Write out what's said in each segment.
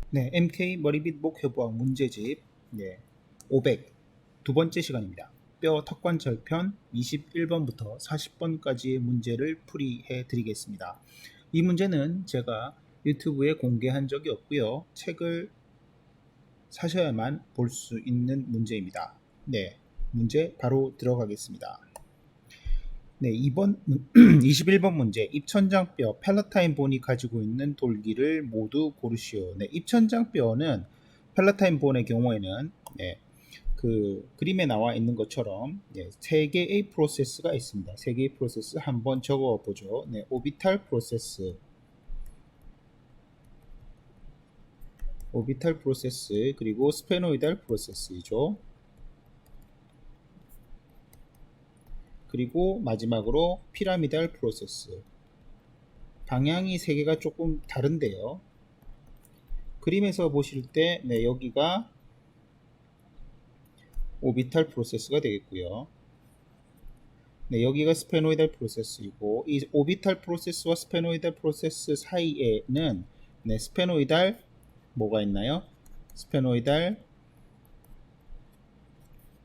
네, MK 머리빗 목회부학 문제집 500 두 번째 시간입니다. 뼈 턱관절편 21번부터 40번까지의 문제를 풀이해 드리겠습니다. 이 문제는 제가 유튜브에 공개한 적이 없고요. 책을 사셔야만 볼 수 있는 문제입니다. 네, 문제 바로 들어가겠습니다. 네, 21번 문제. 입천장뼈 팔라타인 본이 가지고 있는 돌기를 모두 고르시오. 네, 입천장뼈는 팔라타인 본의 경우에는 그 그림에 나와 있는 것처럼 세 개의 프로세스가 있습니다. 세 개의 프로세스 한번 적어 보죠. 네, 오비탈 프로세스, 그리고 스페노이달 프로세스이죠. 그리고 마지막으로 피라미달 프로세스. 방향이 세 개가 조금 다른데요. 그림에서 보실 때 여기가 오비탈 프로세스가 되겠고요. 네, 여기가 스페노이달 프로세스이고 이 오비탈 프로세스와 스페노이달 프로세스 사이에는 스페노이달 뭐가 있나요? 스페노이달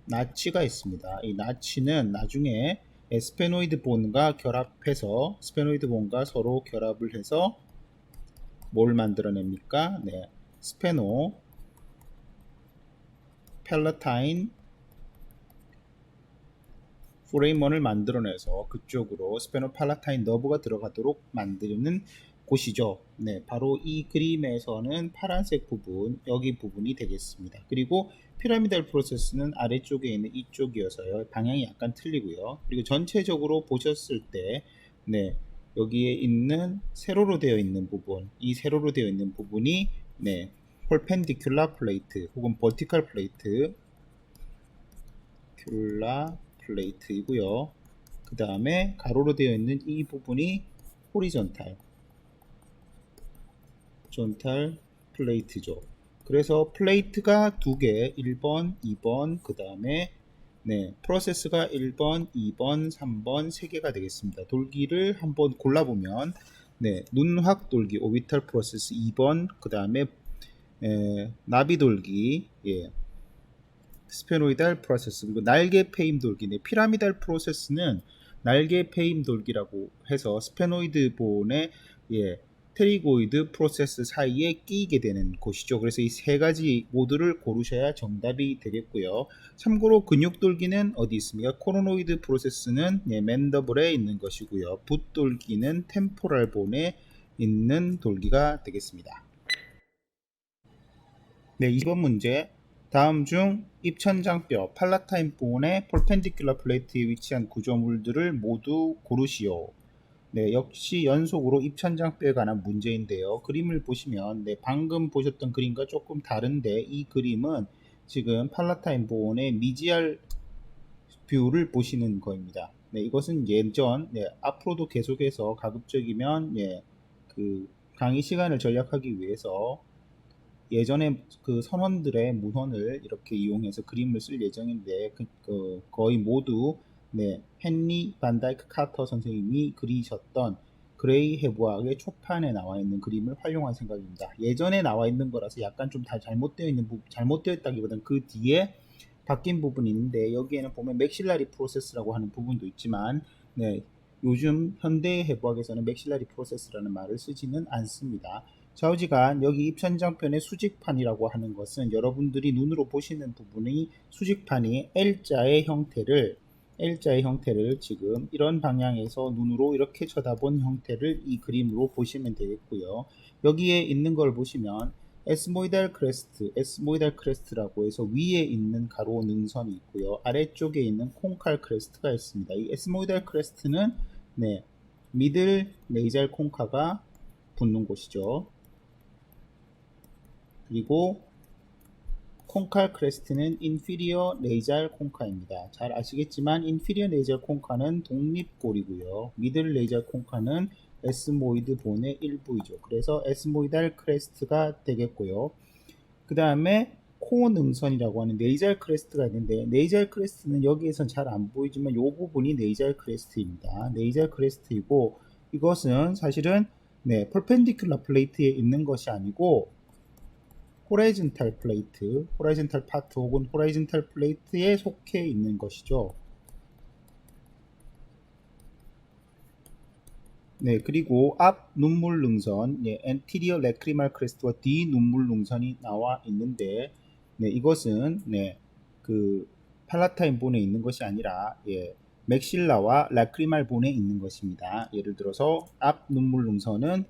나치가 있습니다. 이 나치는 나중에 스페노이드 본과 결합해서 스페노이드 본과 서로 결합을 해서 뭘 만들어냅니까? 네, 스페노 팔라타인 프레임원을 만들어내서 그쪽으로 스페노팔라타인 너브가 들어가도록 만드는 곳이죠. 네, 바로 이 그림에서는 파란색 부분, 여기 부분이 되겠습니다. 그리고 피라미달 프로세스는 아래쪽에 있는 이쪽이어서요. 방향이 약간 틀리고요. 그리고 전체적으로 보셨을 때, 여기에 있는 세로로 되어 있는 부분, 이 세로로 되어 있는 부분이, 펄펜디큘라 플레이트 혹은 버티컬 플레이트, 플레이트이고요. 그 다음에 가로로 되어 있는 이 부분이 호리존탈 플레이트죠. 그래서 플레이트가 두 개, 1번, 2번, 그 다음에 프로세스가 1번, 2번, 3번, 3개가 되겠습니다. 돌기를 한번 골라보면 눈확 돌기, 오비탈 프로세스 2번, 그 다음에 나비 돌기, 스페노이달 프로세스, 그리고 날개 페임 돌기. 피라미달 프로세스는 날개 페임 돌기라고 해서 스페노이드 본의 테리고이드 프로세스 사이에 끼게 되는 곳이죠. 그래서 이 세 가지 모두를 고르셔야 정답이 되겠고요. 참고로 근육 돌기는 어디 있습니까? 코로노이드 프로세스는 맨더블에 있는 것이고요. 붓 돌기는 템포랄 본에 있는 돌기가 되겠습니다. 네, 2번 문제. 다음 중 입천장뼈 팔라타인 본의 폴펜디큘러 플레이트에 위치한 구조물들을 모두 고르시오. 네, 역시 연속으로 입천장뼈에 관한 문제인데요. 그림을 보시면 방금 보셨던 그림과 조금 다른데 이 그림은 지금 팔라타인 본의 미지알 뷰를 보시는 거입니다. 이것은 예전, 앞으로도 계속해서 가급적이면 그 강의 시간을 절약하기 위해서 예전에 그 선원들의 문헌을 이렇게 이용해서 그림을 쓸 예정인데 거의 모두 헨리 반다이크 카터 선생님이 그리셨던 그레이 해부학의 초판에 나와 있는 그림을 활용한 생각입니다. 예전에 나와 있는 거라서 약간 좀 다 잘못되어 있다기보다는 그 뒤에 바뀐 부분이 있는데 여기에는 보면 맥실라리 프로세스라고 하는 부분도 있지만 요즘 현대 해부학에서는 맥실라리 프로세스라는 말을 쓰지는 않습니다. 좌우지간 여기 입천장편의 수직판이라고 하는 것은 여러분들이 눈으로 보시는 부분이 수직판이 L자의 형태를 지금 이런 방향에서 눈으로 이렇게 쳐다본 형태를 이 그림으로 보시면 되겠고요. 여기에 있는 걸 보시면 에스모이달 크레스트라고 해서 위에 있는 가로 능선이 있고요. 아래쪽에 있는 콩칼 크레스트가 있습니다. 이 에스모이달 크레스트는 미들 네이잘 콩카가 붙는 곳이죠. 그리고 콩칼 크레스트는 인피리어 네이잘 콩카입니다. 잘 아시겠지만 인피리어 네이잘 콩카는 독립골이고요. 미들 네이잘 콩카는 에스모이드 본의 일부이죠. 그래서 에스모이달 크레스트가 되겠고요. 그 다음에 코 능선이라고 하는 네이잘 크레스트가 있는데 네이잘 크레스트는 여기에선 잘 안 보이지만 이 부분이 네이잘 크레스트입니다. 네이잘 크레스트이고 이것은 사실은 퍼펜디큘러 플레이트에 있는 것이 아니고 호라이즌탈 플레이트, 호라이즌탈 파트 혹은 호라이즌탈 플레이트에 속해 있는 것이죠. 네, 그리고 앞 눈물 능선, 예, anterior lacrimal crest와 뒤 눈물 능선이 나와 있는데, 네, 이것은 그 팔라타인 본에 있는 것이 아니라 맥실라와 라크리말 본에 있는 것입니다. 예를 들어서 앞 눈물 능선은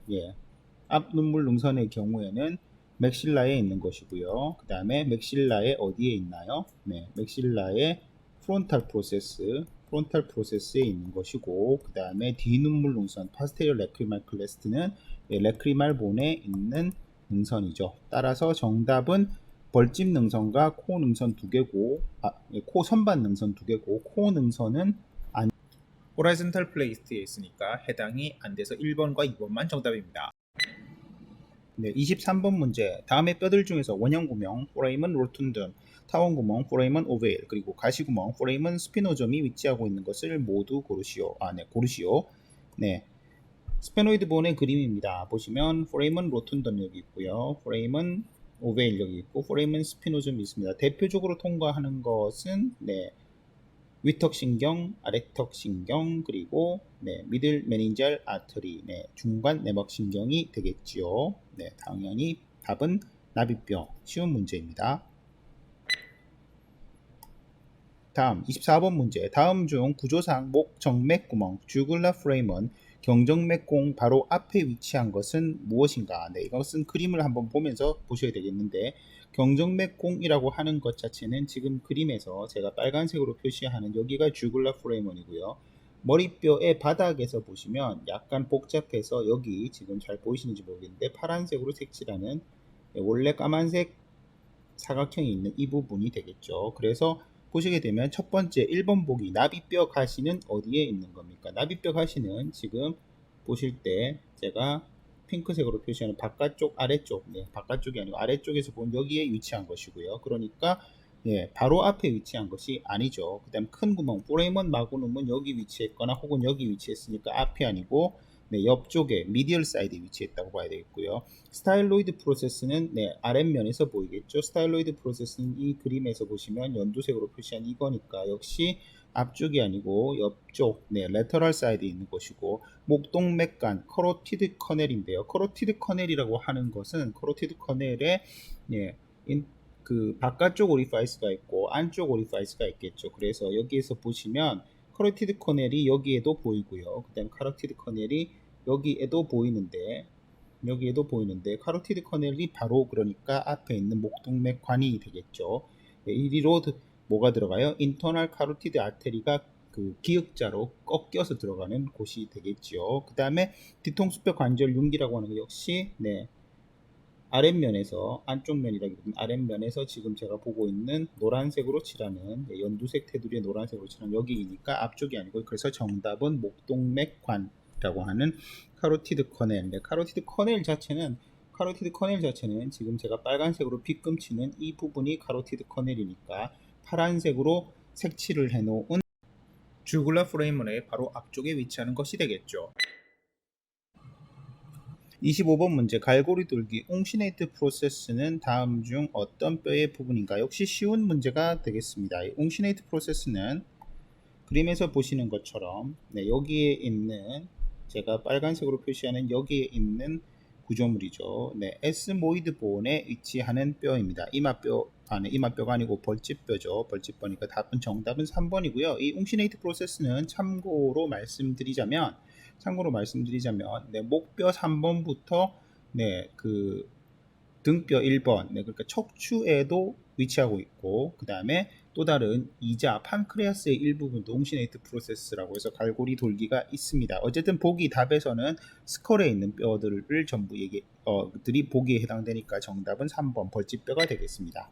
앞 눈물 능선의 경우에는 맥실라에 있는 것이고요. 그 다음에 맥실라에 어디에 있나요? 네, 맥실라의 프론탈 프로세스에 있는 것이고, 그 다음에 뒤눈물 능선 파스테리어 레크리말 클레스트는 레크리말 본에 있는 능선이죠. 따라서 정답은 벌집 능선과 코 능선 두 개고, 코 선반 능선 두 개고, 코 능선은 호라이즌탈 플레이트에 있으니까 해당이 안 돼서 1번과 2번만 정답입니다. 네, 23번 문제. 다음의 뼈들 중에서 원형구멍, 포레이먼 로툰든, 타원구멍, 포레이먼 오베일, 그리고 가시구멍, 포레이먼 스피노점이 위치하고 있는 것을 모두 고르시오. 고르시오. 네. 스페노이드 본의 그림입니다. 보시면 포레이먼 로툰든 여기 있고요. 포레이먼 오베일 여기 있고, 포레이먼 스피노점이 있습니다. 대표적으로 통과하는 것은 위턱신경, 아래턱신경, 그리고 미들 메닌지알 아터리, 중간 내막신경이 되겠지요. 당연히 답은 나비뼈, 쉬운 문제입니다. 다음 24번 문제. 다음 중 구조상 목 정맥구멍, 주글라 프레임은 경정맥공 바로 앞에 위치한 것은 무엇인가? 이것은 그림을 한번 보면서 보셔야 되겠는데, 경정맥공이라고 하는 것 자체는 지금 그림에서 제가 빨간색으로 표시하는 여기가 주글라 프레임원이고요. 머리뼈의 바닥에서 보시면 약간 복잡해서 여기 지금 잘 보이시는지 모르겠는데 파란색으로 색칠하는 원래 까만색 사각형이 있는 이 부분이 되겠죠. 그래서 보시게 되면 첫 번째 1번 보기 나비뼈 가시는 어디에 있는 겁니까? 나비뼈 가시는 지금 보실 때 제가 핑크색으로 표시하는 바깥쪽 아래쪽, 바깥쪽이 아니고 아래쪽에서 보면 여기에 위치한 것이고요. 그러니까 바로 앞에 위치한 것이 아니죠. 그 다음 큰 구멍 포레이먼 마그눔은 여기 위치했거나 혹은 여기 위치했으니까 앞이 아니고 옆쪽에 미디얼 사이드에 위치했다고 봐야 되겠고요. 스타일로이드 프로세스는 아랫면에서 보이겠죠. 스타일로이드 프로세스는 이 그림에서 보시면 연두색으로 표시한 이거니까 역시 앞쪽이 아니고 옆쪽 레터럴 사이드에 있는 것이고, 목동맥간 커로티드 커넬인데요. 커로티드 커넬이라고 하는 것은 커로티드 커넬에 그 바깥쪽 오리파이스가 있고 안쪽 오리파이스가 있겠죠. 그래서 여기에서 보시면 커로티드 커넬이 여기에도 보이고요. 그 다음 카로티드 커넬이 여기에도 보이는데 카로티드 커넬이 바로 그러니까 앞에 있는 목동맥관이 되겠죠. 이리로 뭐가 들어가요? 인터널 카로티드 아테리가 그 기역자로 꺾여서 들어가는 곳이 되겠죠. 그 다음에 뒤통수뼈 관절 융기라고 하는 거 역시 아랫면에서, 안쪽 면이라기보다는 아랫면에서 지금 제가 보고 있는 노란색으로 칠하는 연두색 테두리에 노란색으로 칠하는 여기이니까 앞쪽이 아니고, 그래서 정답은 목동맥관이라고 하는 카로티드 커넬. 카로티드 커넬 자체는 지금 제가 빨간색으로 빗금 치는 이 부분이 카로티드 커넬이니까 파란색으로 색칠을 해놓은 주글라 프레임원의 바로 앞쪽에 위치하는 것이 되겠죠. 25번 문제. 갈고리 돌기 웅시네이트 프로세스는 다음 중 어떤 뼈의 부분인가? 역시 쉬운 문제가 되겠습니다. 웅시네이트 프로세스는 그림에서 보시는 것처럼 여기에 있는, 제가 빨간색으로 표시하는 여기에 있는 구조물이죠. 에스모이드 본에 위치하는 뼈입니다. 이마뼈가 아니고 벌집뼈죠. 벌집뼈니까 답은 정답은 3번이고요. 이 웅시네이트 프로세스는 참고로 말씀드리자면 목뼈 3번부터 그 등뼈 1번, 그러니까 척추에도 위치하고 있고, 그 다음에 또 다른 이자 판크레아스의 일부분도 웅시네이트 프로세스라고 해서 갈고리 돌기가 있습니다. 어쨌든 보기 답에서는 스컬에 있는 뼈들을 전부 들이 보기에 해당되니까 정답은 3번 벌집뼈가 되겠습니다.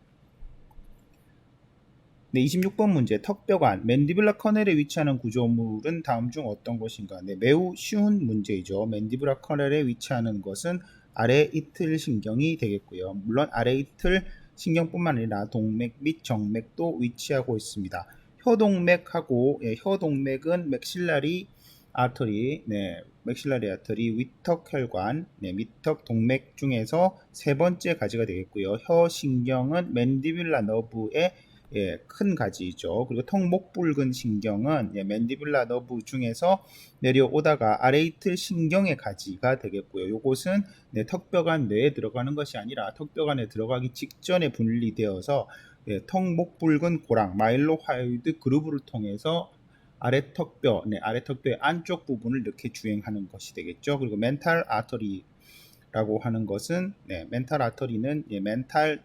26번 문제. 턱뼈관 맨디블라 커넬에 위치하는 구조물은 다음 중 어떤 것인가? 매우 쉬운 문제이죠. 맨디블라 커넬에 위치하는 것은 아래 이틀 신경이 되겠고요. 물론 아래 이틀 신경뿐만 아니라 동맥 및 정맥도 위치하고 있습니다. 혀동맥은 맥실라리 아터리, 네, 맥실라리 아터리, 위턱 혈관, 네, 위턱 동맥 중에서 세 번째 가지가 되겠고요. 혀 신경은 맨디뷸라 너브의 예, 큰 가지이죠. 그리고 턱목불근 신경은 예, 맨디뷸라 너브 중에서 내려오다가 아레이트 신경의 가지가 되겠고요. 요것은 네, 턱뼈간 내에 들어가는 것이 아니라 턱뼈간에 들어가기 직전에 분리되어서 예, 턱목불근 고랑 마일로하이드 그루브를 통해서 아래턱뼈, 네, 아래턱뼈의 안쪽 부분을 이렇게 주행하는 것이 되겠죠. 그리고 멘탈 아터리라고 하는 것은 네, 멘탈 아터리는 예, 멘탈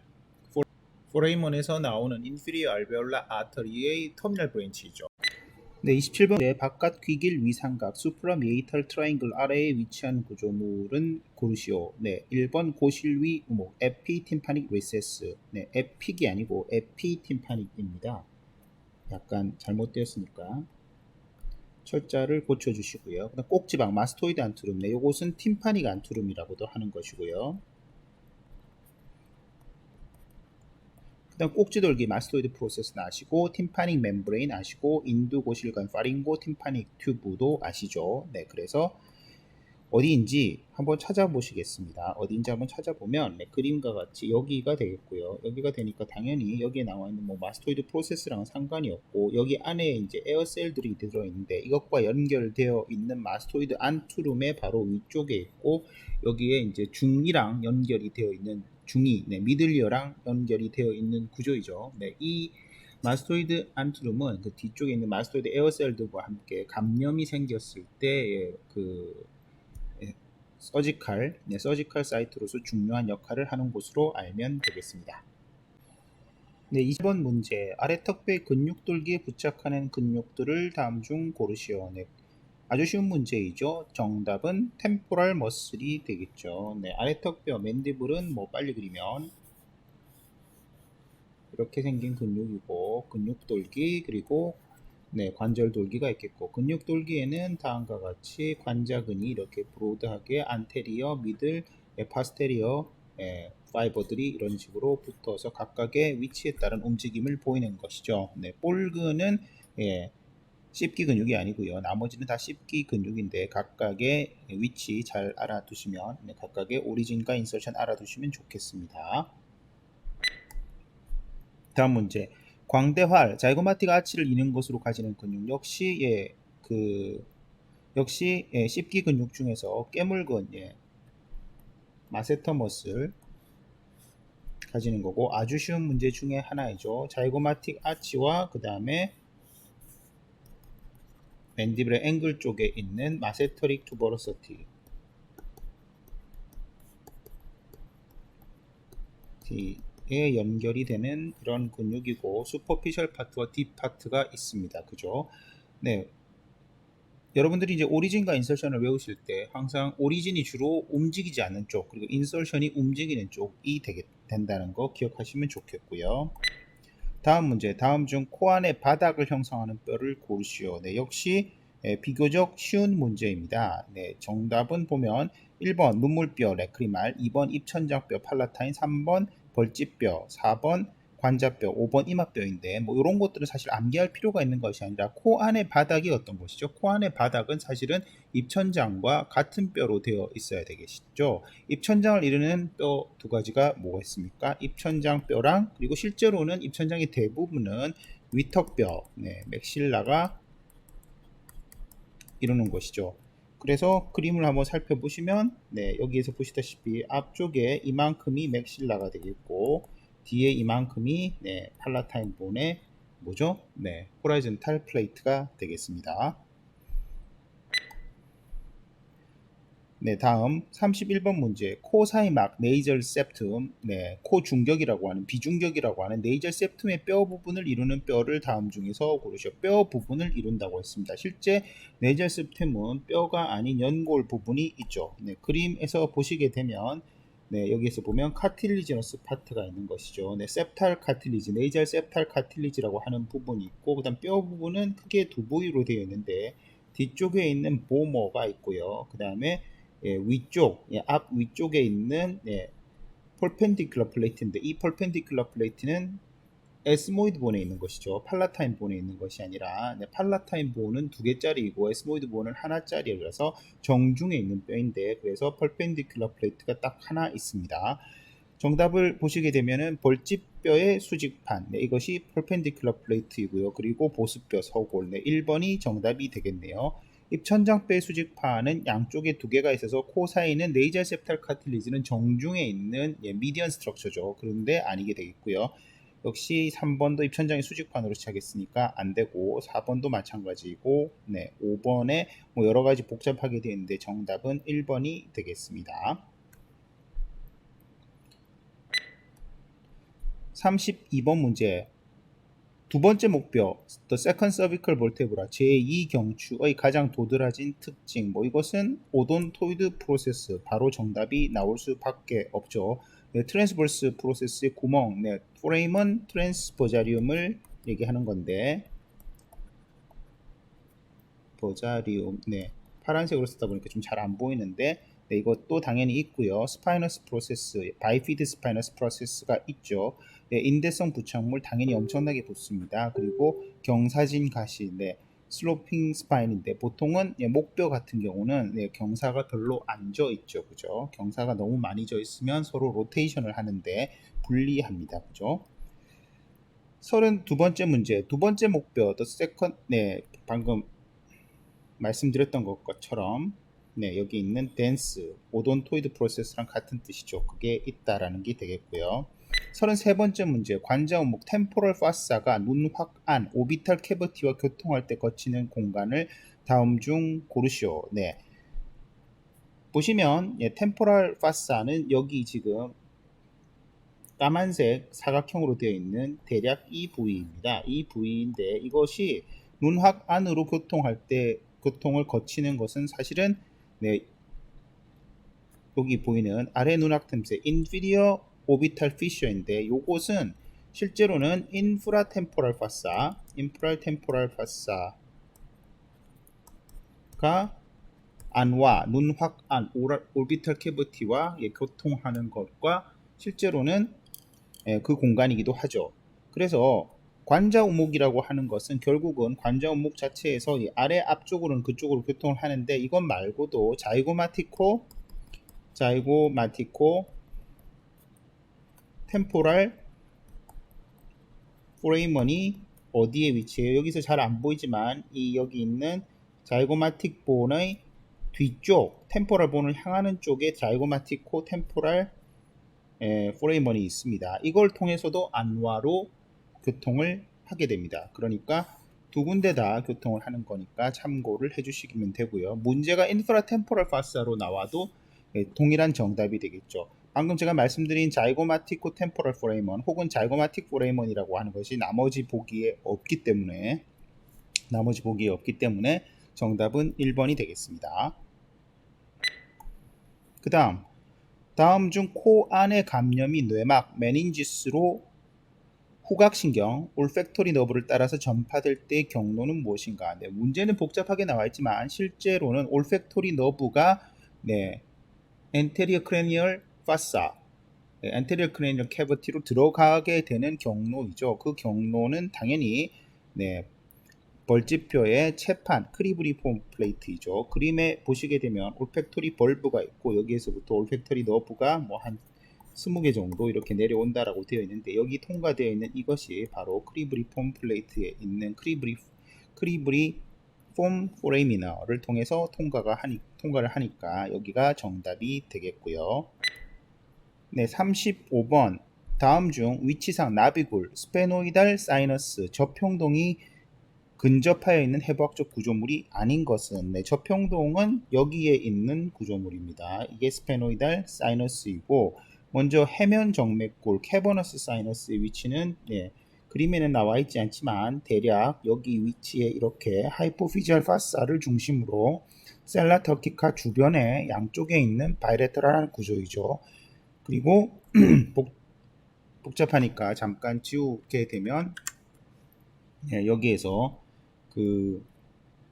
포레이먼에서 나오는 인피리어 알베올라 아터리의 터미널 브랜치이죠. 네, 27번에 바깥 귀길 위삼각 수프라미에이탈 트라이앵글 아래에 위치한 구조물은 고르시오. 네, 1번 고실위 우목 에피팀파닉 리세스. 네, 에픽이 아니고 에피팀파닉입니다. 약간 잘못되었으니까 철자를 고쳐주시고요. 그다음 꼭지방 마스토이드 안투룸. 네, 요것은 팀파닉 안투룸이라고도 하는 것이고요. 그다음 꼭지돌기 마스토이드 프로세스는 아시고 팀파닉 멤브레인 아시고 인두고실관 파링고 팀파닉 튜브도 아시죠. 네, 그래서 어디인지 한번 찾아보시겠습니다. 어디인지 한번 찾아보면 네, 그림과 같이 여기가 되겠고요. 여기가 되니까 당연히 여기에 나와 있는 뭐 마스토이드 프로세스랑은 상관이 없고 여기 안에 이제 에어셀들이 들어있는데 이것과 연결되어 있는 마스토이드 안투룸의 바로 위쪽에 있고 여기에 이제 중이랑 연결이 되어 있는 중이, 네, 미들리어랑 연결이 되어 있는 구조이죠. 네, 이 마스토이드 안투룸은 그 뒤쪽에 있는 마스토이드 에어셀들과 함께 감염이 생겼을 때 서지컬 사이트로서 중요한 역할을 하는 곳으로 알면 되겠습니다. 네, 20번 문제. 아래 턱뼈의 근육돌기에 부착하는 근육들을 다음 중 고르시오. 네, 아주 쉬운 문제이죠. 정답은 템포럴 머슬이 되겠죠. 네, 아래 턱뼈 맨디블은 뭐 빨리 그리면 이렇게 생긴 근육이고 근육돌기 그리고 네, 관절 돌기가 있겠고 근육 돌기에는 다음과 같이 관자근이 이렇게 브로드하게 안테리어, 미들, 파스테리어 파이버들이 이런 식으로 붙어서 각각의 위치에 따른 움직임을 보이는 것이죠. 네, 볼근은 씹기 근육이 아니고요. 나머지는 다 씹기 근육인데 각각의 위치 잘 알아두시면 각각의 오리진과 인서션 알아두시면 좋겠습니다. 다음 문제. 광대활, 자이고마틱 아치를 이는 것으로 가지는 근육 역시 씹기 근육 중에서 깨물근 마세터 머슬 가지는 거고 아주 쉬운 문제 중에 하나이죠. 자이고마틱 아치와 그 다음에 맨디블의 앵글 쪽에 있는 마세터릭 투버로서티 에 연결이 되는 이런 근육이고 슈퍼피셜 파트와 딥 파트가 있습니다. 그죠? 네. 여러분들이 이제 오리진과 인설션을 외우실 때 항상 오리진이 주로 움직이지 않는 쪽 그리고 인설션이 움직이는 쪽이 된다는 거 기억하시면 좋겠고요. 다음 문제. 다음 중 코 안의 바닥을 형성하는 뼈를 고르시오. 네, 역시 비교적 쉬운 문제입니다. 네, 정답은 보면 1번 눈물뼈 레크리말, 2번 입천장뼈 팔라타인, 3번 벌집뼈, 4번 관자뼈, 5번 이마뼈인데 뭐 이런 것들은 사실 암기할 필요가 있는 것이 아니라 코 안의 바닥이 어떤 것이죠? 코 안의 바닥은 사실은 입천장과 같은 뼈로 되어 있어야 되겠죠. 입천장을 이루는 뼈 두 가지가 뭐가 있습니까? 입천장뼈랑 그리고 실제로는 입천장의 대부분은 위턱뼈, 맥실라가 이루는 것이죠. 그래서 그림을 한번 살펴보시면 여기에서 보시다시피 앞쪽에 이만큼이 맥실라가 되겠고 뒤에 이만큼이 팔라타인 본의 뭐죠? 호라이즌탈 플레이트가 되겠습니다. 다음 31번 문제. 코 사이막 네이절 septum, 코 중격이라고 하는 비중격이라고 하는 네이절 septum의 뼈 부분을 이루는 뼈를 다음 중에서 고르시오. 뼈 부분을 이룬다고 했습니다. 실제 네이절 septum은 뼈가 아닌 연골 부분이 있죠. 그림에서 보시게 되면 여기에서 보면 카틸리지너스 파트가 있는 것이죠. septal 카틸리지, 네이절 septal 카틸리지라고 하는 부분이 있고 그다음 뼈 부분은 크게 두 부위로 되어 있는데 뒤쪽에 있는 보머가 있고요. 그 다음에 위쪽, 앞 위쪽에 있는 펄펜디큘러 플레이트인데 이 펄펜디큘러 플레이트는 에스모이드 본에 있는 것이죠. 팔라타인 본에 있는 것이 아니라 팔라타인 본은 2개짜리이고 에스모이드 본은 하나짜리라서 정중에 있는 뼈인데 그래서 퍼펜디큘러 플레이트가 딱 하나 있습니다. 정답을 보시게 되면은 벌집뼈의 수직판 이것이 퍼펜디큘러 플레이트이고요. 그리고 보스뼈 서골 1번이 정답이 되겠네요. 입천장뼈의 수직판은 양쪽에 2개가 있어서 코 사이는 네이저 세프탈 카틸리지는 정중에 있는 미디언 스트럭처죠. 그런데 아니게 되겠고요. 역시 3번도 입천장의 수직판으로 시작했으니까 안되고 4번도 마찬가지고 5번에 뭐 여러가지 복잡하게 되어 있는데 정답은 1번이 되겠습니다. 32번 문제. 두 번째 목표, The Second Cervical Vertebra, 제2경추의 가장 도드라진 특징. 이것은 오돈토이드 프로세스, 바로 정답이 나올 수밖에 없죠. 트랜스버스 프로세스의 구멍, 포레이먼 트랜스버자리움을 얘기하는 건데, 버자리움, 파란색으로 쓰다 보니까 좀 잘 안 보이는데, 이것도 당연히 있고요. 스파이너스 프로세스, 바이피드 스파이너스 프로세스가 있죠. 인대성 부착물 당연히 엄청나게 붙습니다. 그리고 경사진 가시, 슬로핑 스파인인데 보통은 목뼈 같은 경우는 경사가 별로 안 져 있죠. 그죠? 경사가 너무 많이 져 있으면 서로 로테이션을 하는데 불리합니다. 그죠? 32번째 문제. 두 번째 목뼈, the second, 방금 말씀드렸던 것처럼 여기 있는 덴스, 오돈토이드 프로세스랑 같은 뜻이죠. 그게 있다라는 게 되겠고요. 33번째 문제. 관자우목 템포럴 파사가 눈확안 오비탈 캐버티와 교통할 때 거치는 공간을 다음 중 고르시오. 보시면 템포럴 파사는 여기 지금 까만색 사각형으로 되어 있는 대략 이 부위입니다. 이 부위인데 이것이 눈확 안으로 교통할 때 교통을 거치는 것은 사실은 여기 보이는 아래 눈확 틈새 inferior orbital fissure인데 요것은 실제로는 infratemporal fascia가 안와 눈확 안 orbital cavity와 교통하는 것과 실제로는 그 공간이기도 하죠. 그래서 관자우목이라고 하는 것은 결국은 관자우목 자체에서 이 아래 앞쪽으로는 그쪽으로 교통을 하는데 이것 말고도 자이고마티코 템포랄 포레이먼이 어디에 위치해요? 여기서 잘 안 보이지만 이 여기 있는 자이고마틱 본의 뒤쪽 템포랄 본을 향하는 쪽에 자이고마티코 템포랄 포레이먼이 있습니다. 이걸 통해서도 안와로 교통을 하게 됩니다. 그러니까 두 군데 다 교통을 하는 거니까 참고를 해주시면 되고요. 문제가 인프라템포럴 파사로 나와도 동일한 정답이 되겠죠. 방금 제가 말씀드린 자이고마티코 템포럴 포레이먼 혹은 자이고마틱 포레이먼이라고 하는 것이 나머지 보기에 없기 때문에 정답은 1번이 되겠습니다. 그 다음 중 코 안의 감염이 뇌막 메닌지스로 후각신경 올팩토리 너브를 따라서 전파될 때의 경로는 무엇인가? 문제는 복잡하게 나와 있지만 실제로는 올팩토리 너브가 anterior cranial fossa, anterior cranial cavity로 들어가게 되는 경로이죠. 그 경로는 당연히 벌집뼈의 채판 크리브리폼 플레이트이죠. 그림에 보시게 되면 올팩토리 벌브가 있고 여기에서부터 올팩토리 너브가 한 20개 정도 이렇게 내려온다라고 되어 있는데 여기 통과되어 있는 이것이 바로 크리브리폼 플레이트에 있는 크리브리폼 포레미너를 통해서 통과를 하니까 여기가 정답이 되겠고요. 35번 다음 중 위치상 나비굴, 스페노이달 사이너스, 저평동이 근접하여 있는 해부학적 구조물이 아닌 것은 저평동은 여기에 있는 구조물입니다. 이게 스페노이달 사이너스이고 먼저 해면 정맥골 캐버너스 사이너스의 위치는 그림에는 나와 있지 않지만 대략 여기 위치에 이렇게 하이포피지얼 파사를 중심으로 셀라 터키카 주변에 양쪽에 있는 바이레터럴한 구조이죠. 그리고 복잡하니까 잠깐 지우게 되면 여기에서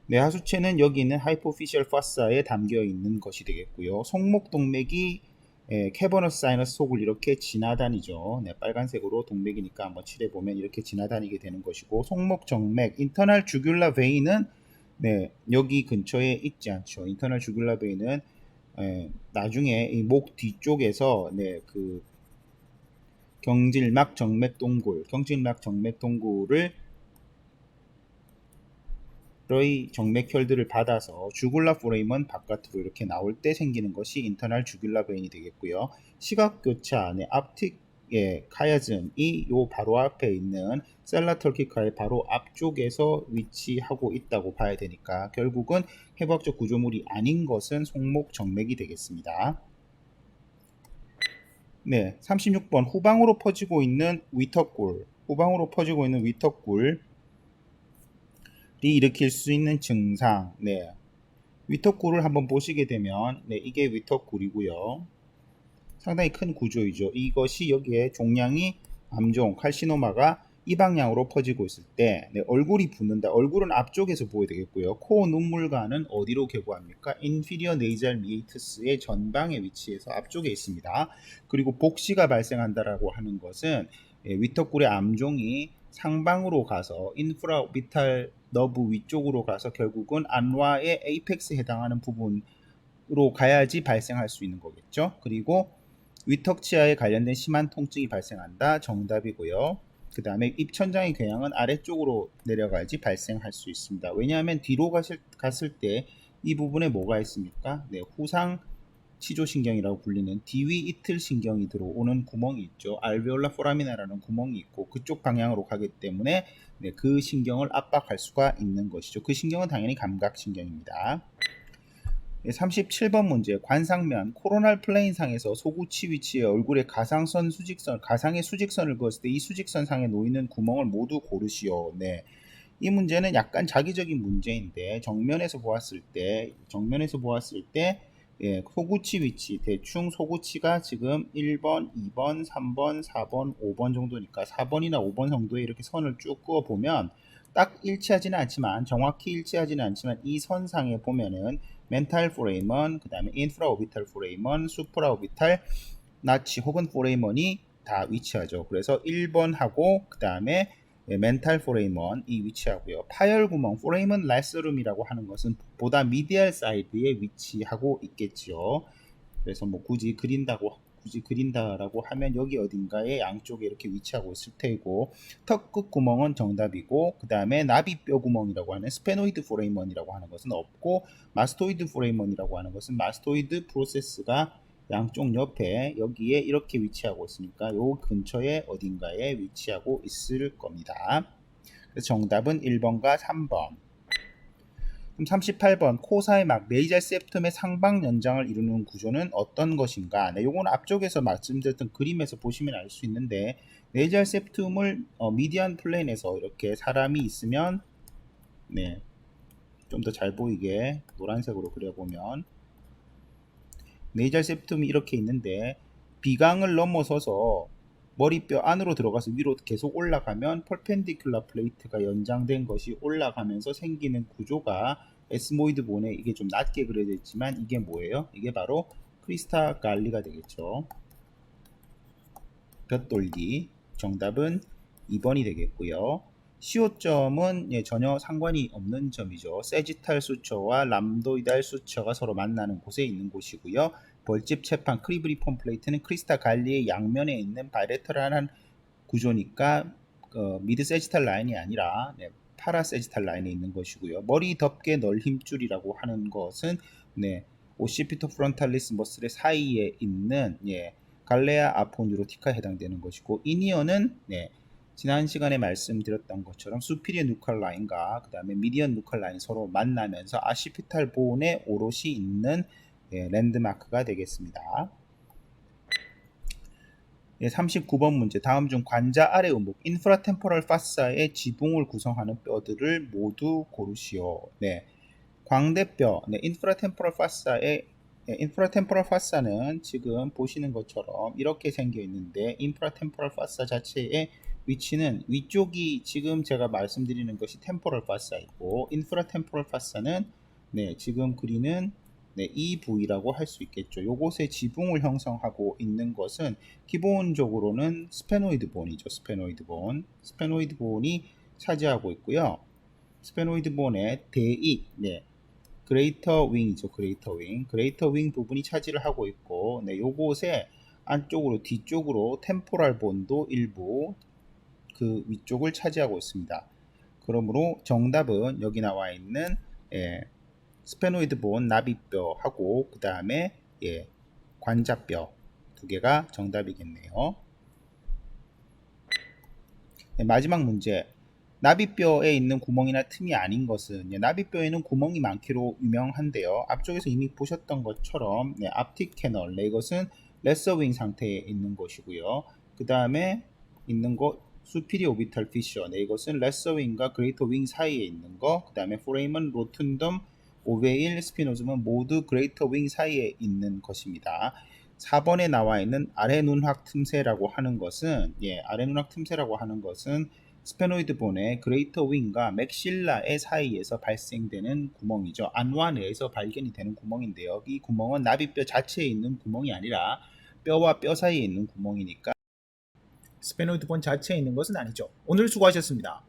뇌하수체는 여기 있는 하이포피셜 파사에 담겨 있는 것이 되겠고요. 송목동맥이 캐버너스 사이너스 속을 이렇게 지나다니죠. 네, 빨간색으로 동맥이니까 한번 칠해보면 이렇게 지나다니게 되는 것이고, 송목 정맥, 인터널 주귤라 베인은 네, 여기 근처에 있지 않죠. 인터널 주귤라 베인은 나중에 이 목 뒤쪽에서 네, 그 경질막 정맥 동굴을 의 정맥혈들을 받아서 주굴라 포레임은 바깥으로 이렇게 나올 때 생기는 것이 인터널 주귤라 베인이 되겠고요. 시각교차 안에 앞틱의 카야즘이 요 바로 앞에 있는 셀라 털키카의 바로 앞쪽에서 위치하고 있다고 봐야 되니까 결국은 해부학적 구조물이 아닌 것은 송목 정맥이 되겠습니다. 네, 36번 후방으로 퍼지고 있는 위턱골 일으킬 수 있는 증상. 네. 위턱골을 한번 보시게 되면 네, 이게 위턱골이고요. 상당히 큰 구조이죠. 이것이 여기에 종양이 암종, 칼시노마가 이 방향으로 퍼지고 있을 때 네, 얼굴이 붓는다. 얼굴은 앞쪽에서 보여야 되겠고요. 코 눈물관은 어디로 개구합니까? 인피리어 네이잘 미에이트스의 전방에 위치해서 앞쪽에 있습니다. 그리고 복시가 발생한다라고 하는 것은 위턱골의 암종이 상방으로 가서 인프라 비탈 너브 위쪽으로 가서 결국은 안와의 에이펙스에 해당하는 부분으로 가야지 발생할 수 있는 거겠죠. 그리고 위턱치아에 관련된 심한 통증이 발생한다. 정답이고요. 그 다음에 입천장의 궤양은 아래쪽으로 내려가야지 발생할 수 있습니다. 왜냐하면 뒤로 갔을 때 이 부분에 뭐가 있습니까? 네, 후상 치조신경이라고 불리는 뒤위 이틀 신경이 들어오는 구멍이 있죠. 알베올라 포라미나라는 구멍이 있고 그쪽 방향으로 가기 때문에 네, 그 신경을 압박할 수가 있는 것이죠. 그 신경은 당연히 감각신경입니다. 37번 문제 관상면 코로날 플레인상에서 소구치 위치에 얼굴에 가상의 수직선을 그었을 때 이 수직선 상에 놓이는 구멍을 모두 고르시오. 네. 이 문제는 약간 자기적인 문제인데 정면에서 보았을 때 소구치 위치 대충 소구치가 지금 1번, 2번, 3번, 4번, 5번 정도니까 4번이나 5번 정도에 이렇게 선을 쭉 그어 보면 딱 일치하지는 않지만 정확히 일치하지는 않지만 이 선상에 보면은 멘탈 포레이먼, 그 다음에 인프라 오비탈 포레이먼, 수프라 오비탈 나치 혹은 포레이먼이 다 위치하죠. 그래서 1번하고 그 다음에 멘탈 포레이먼이 위치하고요. 파열구멍 포레이먼 라스룸이라고 하는 것은 보다 미디얼 사이드에 위치하고 있겠죠. 그래서 뭐 굳이 그린다라고 하면 여기 어딘가에 양쪽에 이렇게 위치하고 있을 테고 턱 끝 구멍은 정답이고 그 다음에 나비뼈 구멍이라고 하는 스페노이드 포레이먼이라고 하는 것은 없고 마스토이드 포레이먼이라고 하는 것은 마스토이드 프로세스가 양쪽 옆에 여기에 이렇게 위치하고 있으니까 요 근처에 어딘가에 위치하고 있을 겁니다. 그래서 정답은 1번과 3번. 그럼 38번 코사의 막 네이잘 세프텀의 상방 연장을 이루는 구조는 어떤 것인가? 네, 요건 앞쪽에서 말씀드렸던 그림에서 보시면 알 수 있는데 네이잘 세프텀을 미디안 플레인에서 이렇게 사람이 있으면 네, 좀 더 잘 보이게 노란색으로 그려보면 네이잘 세프텀이 이렇게 있는데 비강을 넘어서서 머리뼈 안으로 들어가서 위로 계속 올라가면 펄펜디큘라 플레이트가 연장된 것이 올라가면서 생기는 구조가 에스모이드 본에 이게 좀 낮게 그려져 있지만 이게 뭐예요? 이게 바로 크리스타 갈리가 되겠죠. 볕돌기. 정답은 2번이 되겠고요. 시호점은 전혀 상관이 없는 점이죠. 세지탈 수처와 람도이달 수처가 서로 만나는 곳에 있는 곳이고요. 벌집 채판 크리브리폼 플레이트는 크리스타 갈리의 양면에 있는 바이레터럴한 구조니까 미드 세지탈 라인이 아니라 파라 세지탈 라인에 있는 것이고요. 머리 덮개 널힘줄이라고 하는 것은 오시피토 프론탈리스 머슬의 사이에 있는 갈레아 아포뉴로티카에 해당되는 것이고 이니어는 지난 시간에 말씀드렸던 것처럼 수피리어 누칼 라인과 그 다음에 미디언 누칼 라인이 서로 만나면서 아시피탈 본에 오롯이 있는 랜드마크가 되겠습니다. 39번 문제 다음 중 관자 아래 우목 인프라템포럴 파사의 지붕을 구성하는 뼈들을 모두 고르시오. 광대뼈 인프라템포럴 파사는 지금 보시는 것처럼 이렇게 생겨 있는데 인프라템포럴 파사 자체의 위치는 위쪽이 지금 제가 말씀드리는 것이 템포럴 파사이고 인프라템포럴 파사는 지금 그리는 네, 이 부위라고 할 수 있겠죠. 요곳에 지붕을 형성하고 있는 것은 기본적으로는 스페노이드 본이죠. 스페노이드 본. 스페노이드 본이 차지하고 있고요. 스페노이드 본의 대익, 네, 그레이터 윙이죠. 그레이터 윙. 그레이터 윙 부분이 차지를 하고 있고, 네, 요곳에 안쪽으로 뒤쪽으로 템포랄 본도 일부 그 위쪽을 차지하고 있습니다. 그러므로 정답은 여기 나와 있는 스페노이드 본 나비뼈하고 그 다음에 관자뼈 두 개가 정답이겠네요. 네, 마지막 문제. 나비뼈에 있는 구멍이나 틈이 아닌 것은 나비뼈에는 구멍이 많기로 유명한데요. 앞쪽에서 이미 보셨던 것처럼 앞틱 캐널, 이것은 레서윙 상태에 있는 것이고요. 그 다음에 있는 것 수피리 오비탈 피셔, 이것은 레서윙과 그레이터 윙 사이에 있는 것. 그 다음에 포레임은 로툰덤, 오베일, 스피노즘은 모두 그레이터 윙 사이에 있는 것입니다. 4번에 나와 있는 아래 눈확 틈새라고 하는 것은 아래 눈확 틈새라고 하는 것은 스페노이드 본의 그레이터 윙과 맥실라의 사이에서 발생되는 구멍이죠. 안와 내에서 발견이 되는 구멍인데요. 이 구멍은 나비뼈 자체에 있는 구멍이 아니라 뼈와 뼈 사이에 있는 구멍이니까 스페노이드 본 자체에 있는 것은 아니죠. 오늘 수고하셨습니다.